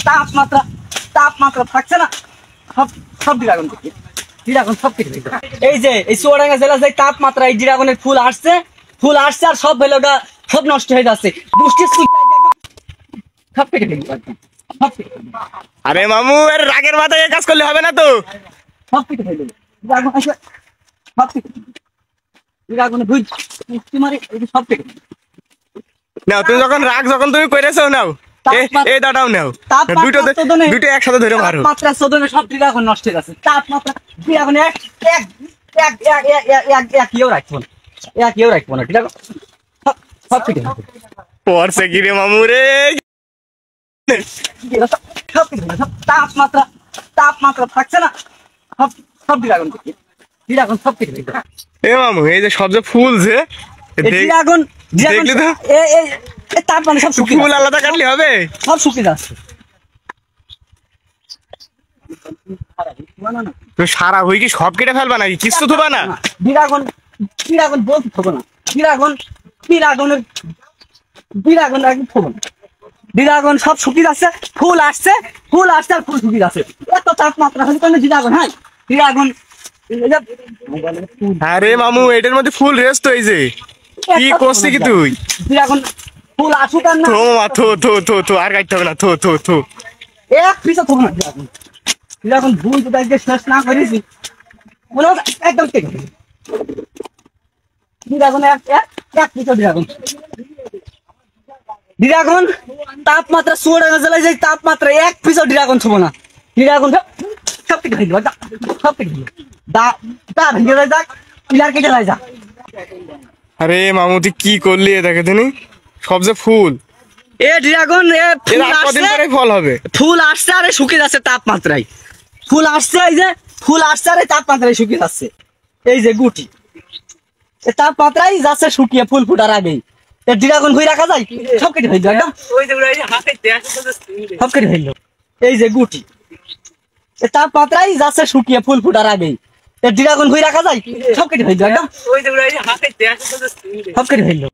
তাপমাত্রা তাপমাত্রা থাকছে না, সব সব ড্রাগন ড্রাগন সব কেটে ফেলবে। এই যে এই চুয়াডাঙ্গা জেলা যে তাপমাত্রা, এই ড্রাগনের ফুল আসছে আর সব বেলোটা সব নষ্ট হয়ে যাচ্ছে। বৃষ্টির সব কেটে ফেলবে। আরে মামু, এর রাগের মাথায় কাজ করলে হবে না তো। সব কেটে ফেলবে ড্রাগন আসবে, সব কেটে ড্রাগনের বুঝ মারে সব কেটে। নাও তুমি যখন রাগ যখন তুমি করেছো, নাও এই দাঁড়াও, নাও দুটো একসাথে ধরে মারো। তাপমাত্রা 14 সব ড্রাগন নষ্ট হয়ে যাচ্ছে। তাপমাত্রা ড্রাগন একইও রাখবো না, একইও রাখবো না। ড্রাগন সব কেটে ফেলবে। পড়ছে কি রে মামু রে? তাপমাত্রা তাপমাত্রা থাকছে না, সব সব ড্রাগন সব কেটে ফেলবে। এ মামু, এই যে সব যে ফুল যে ড্রাগন দেখলি তো, তাপমাত্রা সব শুকিয়ে ফুল আলাদা কাটলে হবে, সব শুকিয়ে যাচ্ছে। তো সারা হই কি সব কেটে ফেলবা নাকি? কিছু থবা না? ড্রাগন ড্রাগন বলতে থবো না, ড্রাগন একদম থবো না। ড্রাগন সব শুকিয়ে যাচ্ছে, ফুল আসছে আর ফুল শুকিয়ে যাচ্ছে। এত তাপমাত্রা হলে কেন ড্রাগন হয়? ড্রাগন আরে মামু, এটার মধ্যে ফুল রেস্ট হয়েছে, কি করছিস কি তুই? ড্রাগন ফুল আসুক আর না, থো মামা, থো থো থো থো, আর কাটতে হবে না, থো থো থো। এক পিসও থবো না। ড্রাগন ভুল যদি আজকে শেষ না করেছি মনে হয় একদম কেটে ফেলবো। ড্রাগন এক পিসও ড্রাগন তাপমাত্রা চুয়াডাঙ্গা জেলায় যে তাপমাত্রা, এক পিসও ড্রাগন থবো না। ড্রাগন সব কেটে ফেলবো, সব কেটে ফেলবো। দা ভেঙে যায়, যাক পিলার কেটে যায়, যা। আরে মামু, তুই কি করলি? দেখে তুমি সব যে ফুল, এ ড্রাগন কদিন পরে ফল হবে। ফুল আসছে আর শুকিয়ে যাচ্ছে তাপমাত্রায়। ফুল আসছে, এই যে ফুল আসছে আর তাপমাত্রায় শুকিয়ে যাচ্ছে। এই যে গুটি তাপমাত্রায় যাচ্ছে শুকিয়ে, ফুল ফুটার আগেই। ড্রাগন ঘুরে রাখা যায়, সব কেটে ফেললো একদম, সব কেটে ফেললো। এই যে গুটি তাপমাত্রায় যাচ্ছে শুকিয়ে, ফুল ফুটার আগেই। ড্রাগন ঘুরে রাখা যায়, সব কেটে ফেললো একদম, সব কেটে ফেললো।